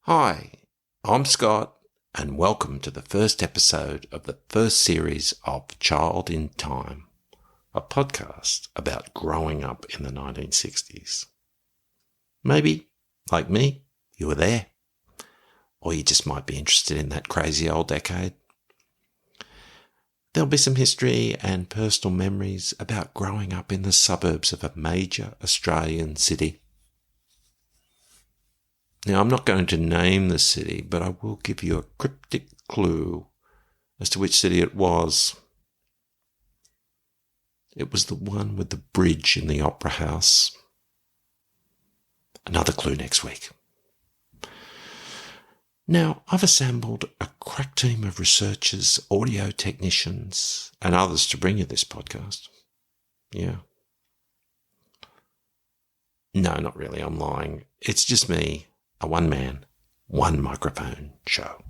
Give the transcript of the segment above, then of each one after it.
Hi, I'm Scott, and welcome to the first episode of the first series of Child in Time, a podcast about growing up in the 1960s. Maybe, like me, you were there, or you just might be interested in that crazy old decade. There'll be some history and personal memories about growing up in the suburbs of a major Australian city. Now, I'm not going to name the city, but I will give you a cryptic clue as to which city it was. It was the one with the bridge in the Opera House. Another clue next week. Now, I've assembled a crack team of researchers, audio technicians, and others to bring you this podcast. Yeah. No, not really. I'm lying. It's just me. A one-man, one-microphone show.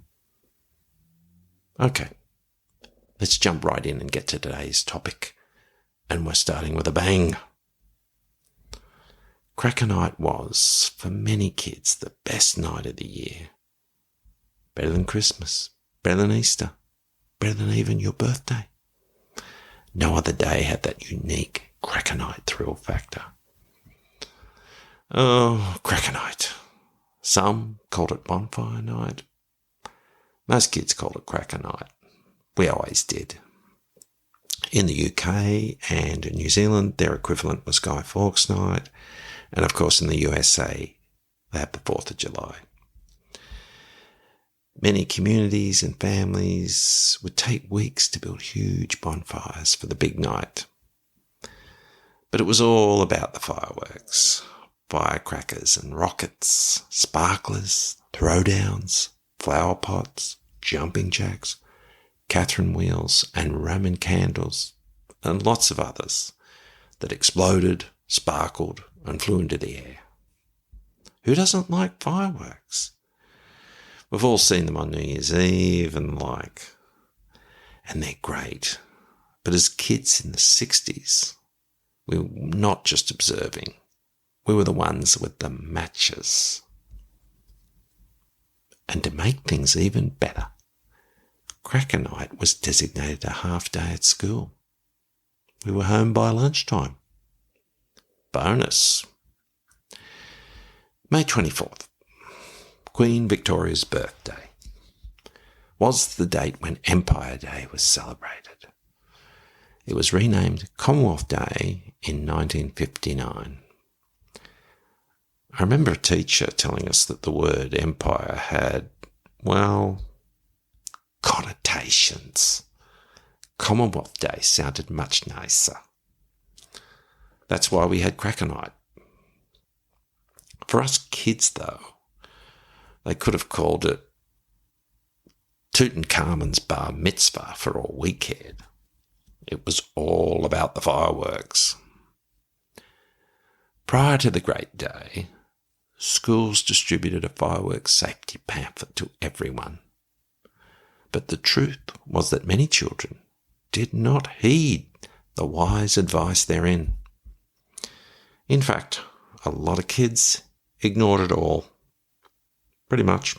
Okay, let's jump right in and get to today's topic. And we're starting with a bang. Cracker Night was, for many kids, the best night of the year. Better than Christmas, better than Easter, better than even your birthday. No other day had that unique Cracker Night thrill factor. Oh, Cracker Night. Some called it Bonfire Night. Most kids called it Cracker Night. We always did. In the UK and in New Zealand, their equivalent was Guy Fawkes Night. And of course in the USA, they had the 4th of July. Many communities and families would take weeks to build huge bonfires for the big night. But it was all about the fireworks. Firecrackers and rockets, sparklers, throwdowns, flower pots, jumping jacks, Catherine wheels and Roman candles, and lots of others that exploded, sparkled, and flew into the air. Who doesn't like fireworks? We've all seen them on New Year's Eve and the like, and they're great. But as kids in the 60s, we were not just observing. We were the ones with the matches. And to make things even better, Cracker Night was designated a half day at school. We were home by lunchtime. Bonus. May 24th, Queen Victoria's birthday, was the date when Empire Day was celebrated. It was renamed Commonwealth Day in 1959. I remember a teacher telling us that the word empire had, well, connotations. Commonwealth Day sounded much nicer. That's why we had Cracker Night. For us kids, though, they could have called it Tutankhamun's bar mitzvah for all we cared. It was all about the fireworks. Prior to the great day, schools distributed a fireworks safety pamphlet to everyone. But the truth was that many children did not heed the wise advice therein. In fact, a lot of kids ignored it all. Pretty much.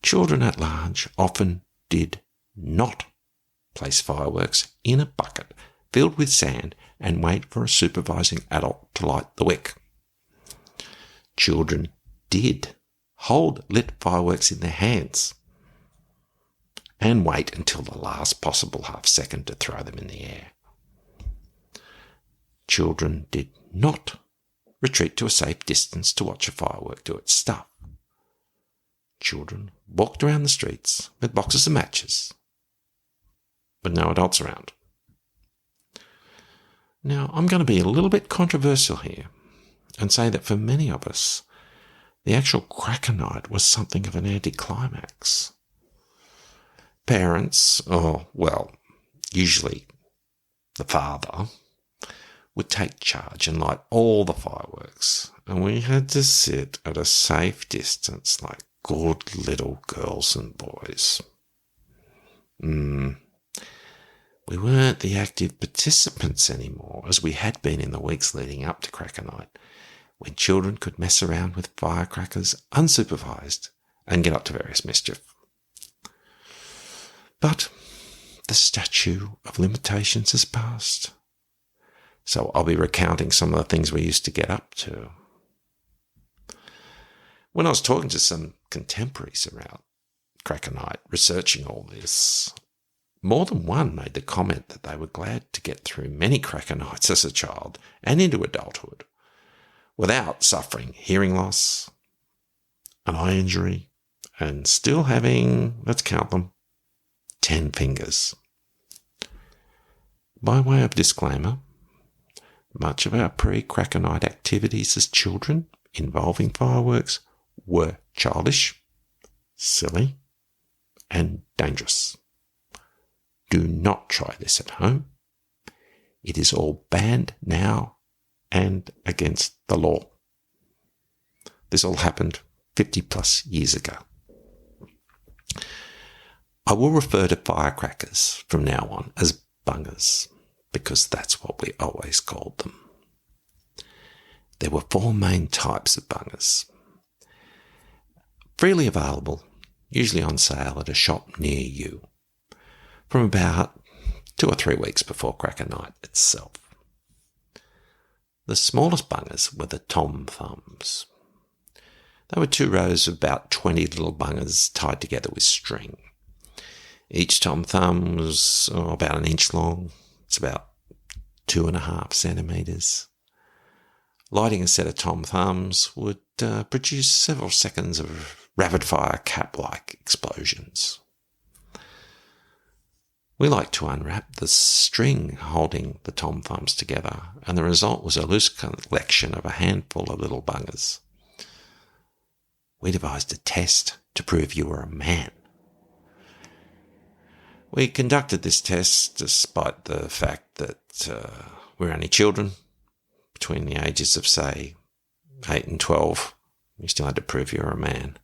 Children at large often did not place fireworks in a bucket filled with sand and wait for a supervising adult to light the wick. Children did hold lit fireworks in their hands and wait until the last possible half second to throw them in the air. Children did not retreat to a safe distance to watch a firework do its stuff. Children walked around the streets with boxes of matches, with no adults around. Now, I'm going to be a little bit controversial here and say that for many of us, the actual Cracker Night was something of an anticlimax. Parents, usually the father, would take charge and light all the fireworks, and we had to sit at a safe distance like good little girls and boys. We weren't the active participants anymore, as we had been in the weeks leading up to Cracker Night. when children could mess around with firecrackers unsupervised and get up to various mischief. But the statute of limitations has passed, so I'll be recounting some of the things we used to get up to. When I was talking to some contemporaries around Cracker Night, researching all this, more than one made the comment that they were glad to get through many Cracker Nights as a child and into adulthood without suffering hearing loss, an eye injury, and still having, let's count them, 10 fingers. By way of disclaimer, much of our pre-Cracker Night activities as children involving fireworks were childish, silly, and dangerous. Do not try this at home. It is all banned now and against the law. This all happened 50 plus years ago. I will refer to firecrackers from now on as bungers, because that's what we always called them. There were 4 main types of bungers. Freely available, usually on sale at a shop near you, from about 2 or 3 weeks before Cracker Night itself. The smallest bungers were the Tom Thumbs. They were 2 rows of about 20 little bungers tied together with string. Each Tom Thumb was about 1 inch long. It's about 2.5 centimetres. Lighting a set of Tom Thumbs would produce several seconds of rapid-fire cap-like explosions. We liked to unwrap the string holding the Tom Thumbs together, and the result was a loose collection of a handful of little bungers. We devised a test to prove you were a man. We conducted this test despite the fact that we're only children, between the ages of, say, 8 and 12. You still had to prove you were a man.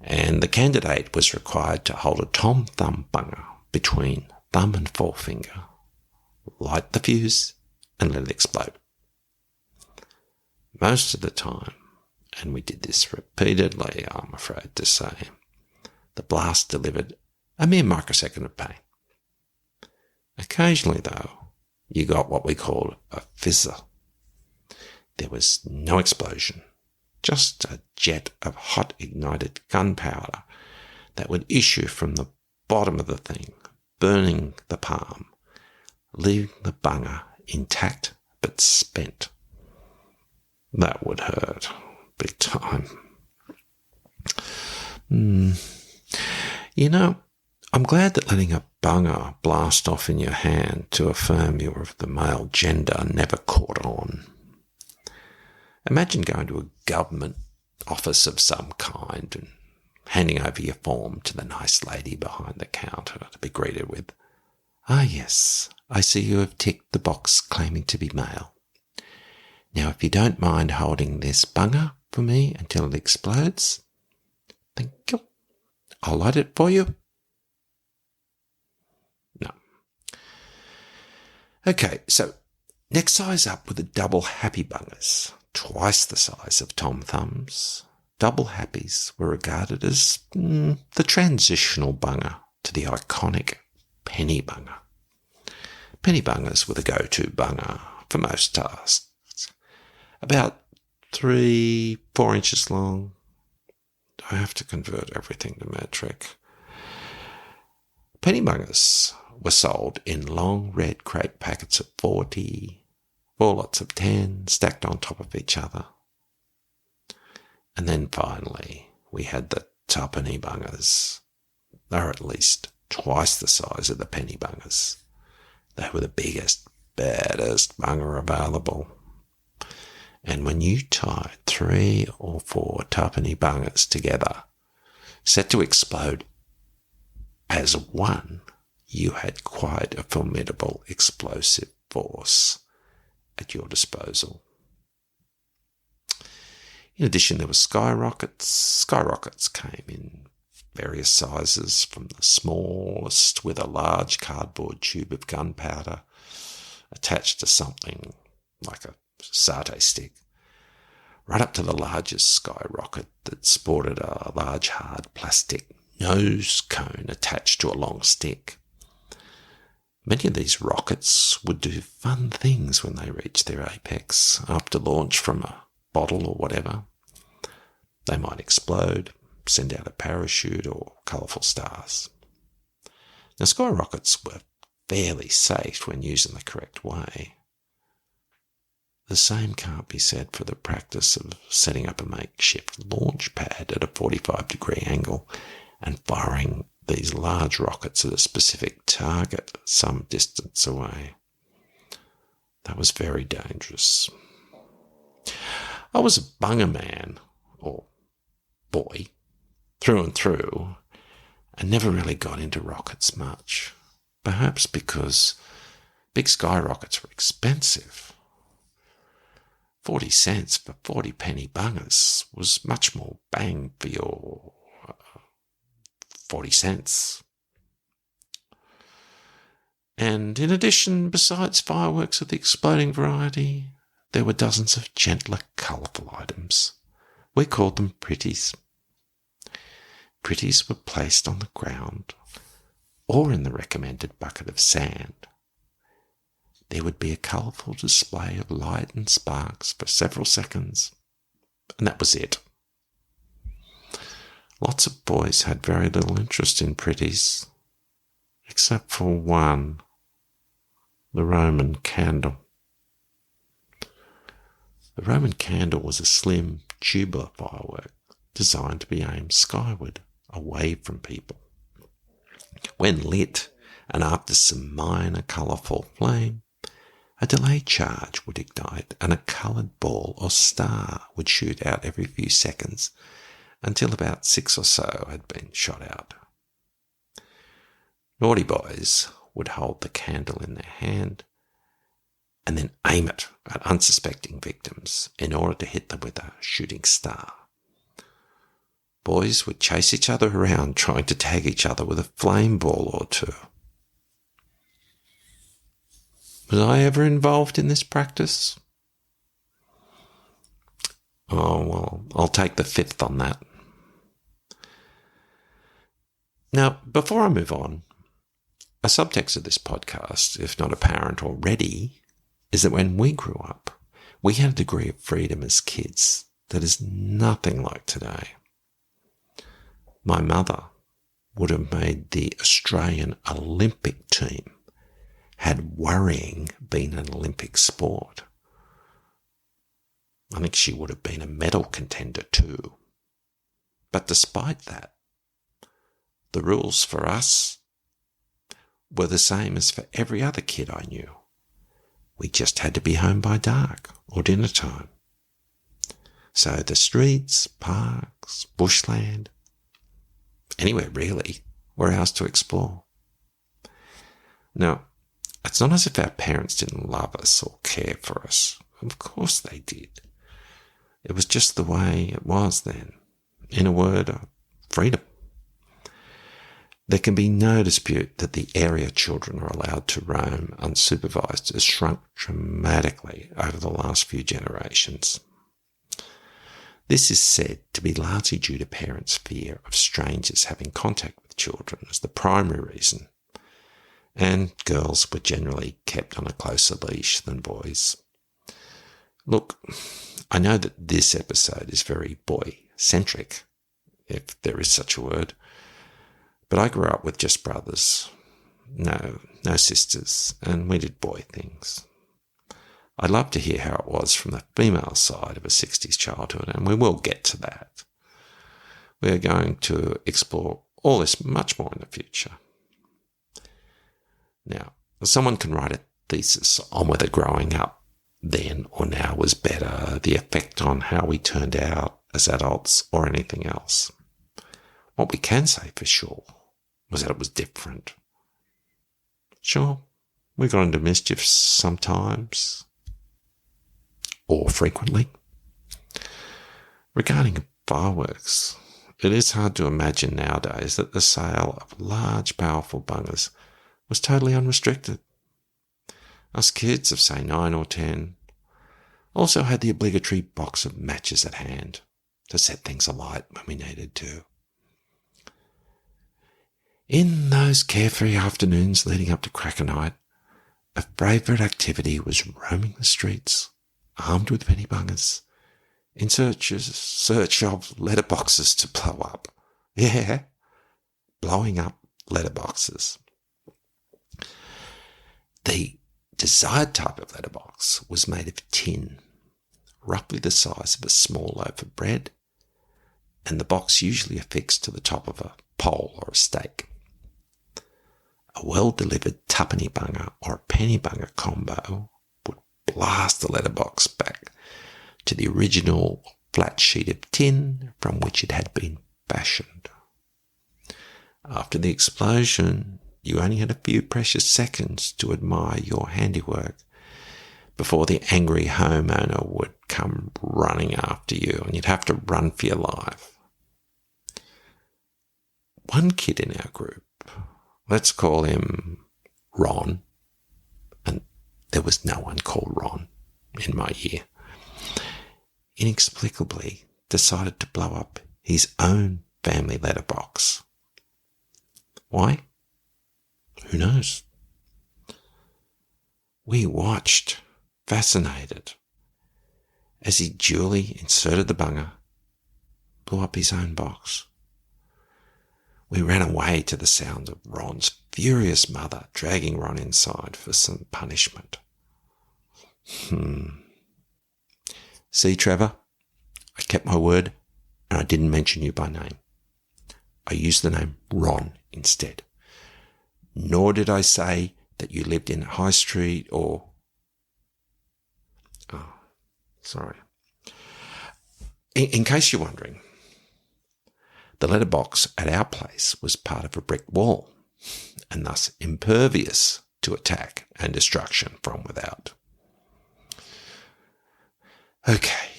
And the candidate was required to hold a Tom Thumb bunger between thumb and forefinger, light the fuse, and let it explode. Most of the time, and we did this repeatedly, I'm afraid to say, the blast delivered a mere microsecond of pain. Occasionally, though, you got what we called a fizzer. There was no explosion, just a jet of hot ignited gunpowder that would issue from the bottom of the thing, burning the palm, leaving the bunger intact but spent. That would hurt big time. You know, I'm glad that letting a bunger blast off in your hand to affirm you're of the male gender never caught on. Imagine going to a government office of some kind and handing over your form to the nice lady behind the counter to be greeted with, "Ah yes, I see you have ticked the box claiming to be male. Now if you don't mind holding this bunger for me until it explodes, thank you. I'll light it for you." No. Okay, so next size up were the double happy bungers, twice the size of Tom Thumbs. Double happies were regarded as the transitional bunger to the iconic penny bunger. Penny bungers were the go-to bunger for most tasks. About 3-4 inches long. I have to convert everything to metric. Penny bungers were sold in long red crepe packets of 40, 4 lots of 10, stacked on top of each other. And then finally, we had the tuppenny bungers. They're at least twice the size of the penny bungers. They were the biggest, baddest bunger available. And when you tied 3 or 4 tuppenny bungers together, set to explode as one, you had quite a formidable explosive force at your disposal. In addition, there were skyrockets. Skyrockets came in various sizes, from the smallest with a large cardboard tube of gunpowder attached to something like a satay stick, right up to the largest skyrocket that sported a large hard plastic nose cone attached to a long stick. Many of these rockets would do fun things when they reached their apex after launch from a bottle or whatever. They might explode, send out a parachute or colourful stars. Now, skyrockets were fairly safe when used in the correct way. The same can't be said for the practice of setting up a makeshift launch pad at a 45-degree angle and firing these large rockets at a specific target some distance away. That was very dangerous. I was a bunga man, or boy, through and through, and never really got into rockets much. Perhaps because big skyrockets were expensive. 40 cents for 40 penny bungas was much more bang for your 40 cents. And in addition, besides fireworks of the exploding variety, there were dozens of gentler, colourful items. We called them pretties. Pretties were placed on the ground or in the recommended bucket of sand. There would be a colourful display of light and sparks for several seconds, and that was it. Lots of boys had very little interest in pretties, except for one, the Roman candle. The Roman candle was a slim, tubular firework designed to be aimed skyward, away from people. When lit, and after some minor colourful flame, a delayed charge would ignite and a coloured ball or star would shoot out every few seconds until about 6 or so had been shot out. Naughty boys would hold the candle in their hand and then aim it at unsuspecting victims in order to hit them with a shooting star. Boys would chase each other around trying to tag each other with a flame ball or two. Was I ever involved in this practice? Oh, well, I'll take the fifth on that. Now, before I move on, a subtext of this podcast, if not apparent already, is that when we grew up, we had a degree of freedom as kids that is nothing like today. My mother would have made the Australian Olympic team had worrying been an Olympic sport. I think she would have been a medal contender too. But despite that, the rules for us were the same as for every other kid I knew. We just had to be home by dark or dinner time. So the streets, parks, bushland, anywhere really, were ours to explore. Now, it's not as if our parents didn't love us or care for us. Of course they did. It was just the way it was then. In a word, freedom. There can be no dispute that the area children are allowed to roam unsupervised has shrunk dramatically over the last few generations. This is said to be largely due to parents' fear of strangers having contact with children as the primary reason, and girls were generally kept on a closer leash than boys. Look, I know that this episode is very boy-centric, if there is such a word, but I grew up with just brothers, no sisters, and we did boy things. I'd love to hear how it was from the female side of a 60s childhood, and we will get to that. We are going to explore all this much more in the future. Now, someone can write a thesis on whether growing up then or now was better, the effect on how we turned out as adults, or anything else. What we can say for sure was that it was different. Sure, we got into mischief sometimes, or frequently. Regarding fireworks, it is hard to imagine nowadays that the sale of large, powerful bungas was totally unrestricted. Us kids of, say, 9 or 10, Also had the obligatory box of matches at hand to set things alight when we needed to. In those carefree afternoons leading up to Cracker Night, a favourite activity was roaming the streets, armed with penny bungers, in search of letterboxes to blow up. Yeah, blowing up letterboxes. The desired type of letterbox was made of tin, roughly the size of a small loaf of bread, and the box usually affixed to the top of a pole or a stake. A well-delivered tuppenny bunger or a penny bunger combo would blast the letterbox back to the original flat sheet of tin from which it had been fashioned. After the explosion, you only had a few precious seconds to admire your handiwork before the angry homeowner would come running after you and you'd have to run for your life. One kid in our group, let's call him Ron, and there was no one called Ron in my year, inexplicably decided to blow up his own family letterbox. Why? Who knows? We watched, fascinated, as he duly inserted the bunger, blew up his own box. We ran away to the sound of Ron's furious mother dragging Ron inside for some punishment. See, Trevor, I kept my word and I didn't mention you by name. I used the name Ron instead. Nor did I say that you lived in High Street or... Oh, sorry. In case you're wondering, the letterbox at our place was part of a brick wall and thus impervious to attack and destruction from without. Okay.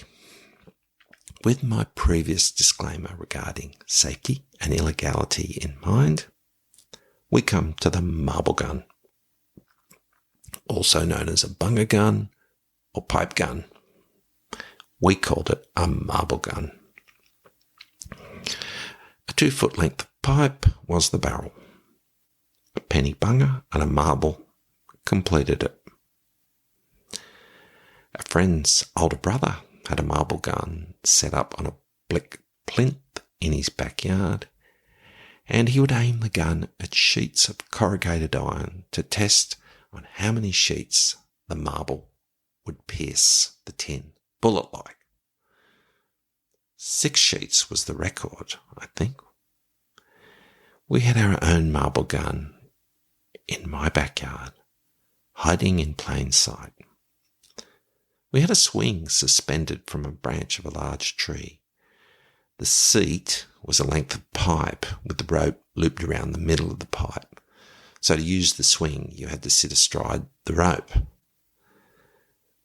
With my previous disclaimer regarding safety and illegality in mind, we come to the marble gun, also known as a bunger gun or pipe gun. We called it a marble gun. A 2-foot length pipe was the barrel. A penny bunger and a marble completed it. A friend's older brother had a marble gun set up on a brick plinth in his backyard, and he would aim the gun at sheets of corrugated iron to test on how many sheets the marble would pierce the tin, bullet-like. 6 sheets was the record, I think. We had our own marble gun in my backyard, hiding in plain sight. We had a swing suspended from a branch of a large tree. The seat was a length of pipe with the rope looped around the middle of the pipe. So to use the swing, you had to sit astride the rope.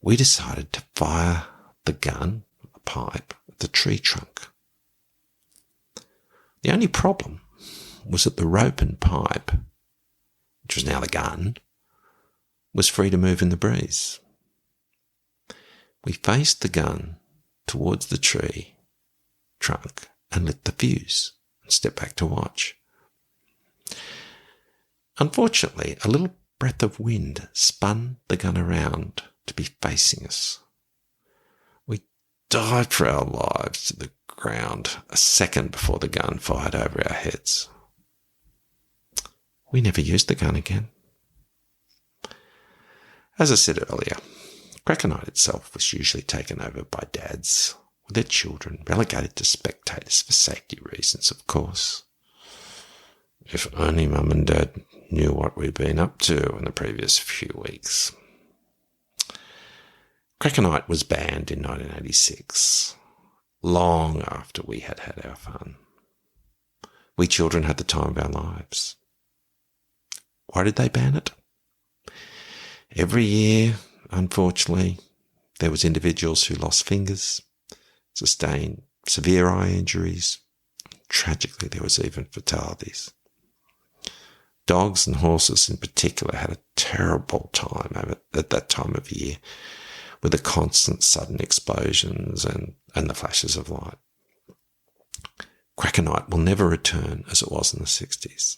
We decided to fire the gun, the pipe, at the tree trunk. The only problem was that the rope and pipe, which was now the gun, was free to move in the breeze. We faced the gun towards the tree trunk and lit the fuse and stepped back to watch. Unfortunately, a little breath of wind spun the gun around to be facing us. We dived for our lives to the ground a second before the gun fired over our heads. We never used the gun again. As I said earlier, Cracker Night itself was usually taken over by dads, with their children relegated to spectators for safety reasons, of course. If only Mum and Dad knew what we'd been up to in the previous few weeks. Cracker Night was banned in 1986, long after we had had our fun. We children had the time of our lives. Why did they ban it? Every year, unfortunately, there was individuals who lost fingers, sustained severe eye injuries. Tragically, there was even fatalities. Dogs and horses in particular had a terrible time at that time of year with the constant sudden explosions and the flashes of light. Cracker night will never return as it was in the 60s.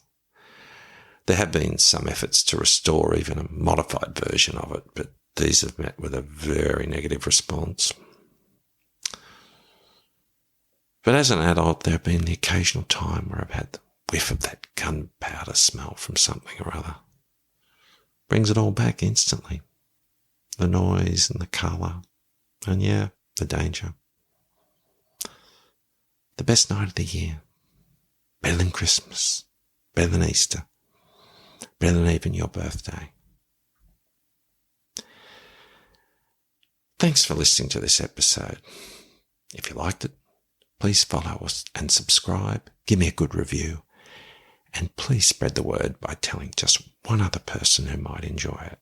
There have been some efforts to restore even a modified version of it, but these have met with a very negative response. But as an adult, there have been the occasional time where I've had the whiff of that gunpowder smell from something or other. Brings it all back instantly. The noise and the colour, and yeah, the danger. The best night of the year. Better than Christmas. Better than Easter. Better than even your birthday. Thanks for listening to this episode. If you liked it, please follow us and subscribe. Give me a good review. And please spread the word by telling just one other person who might enjoy it.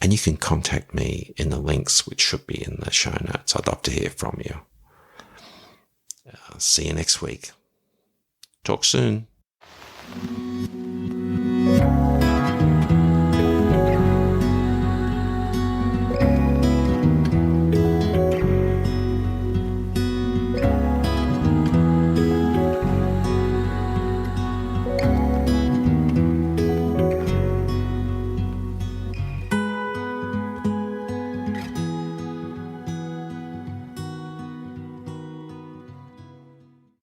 And you can contact me in the links which should be in the show notes. I'd love to hear from you. See you next week. Talk soon.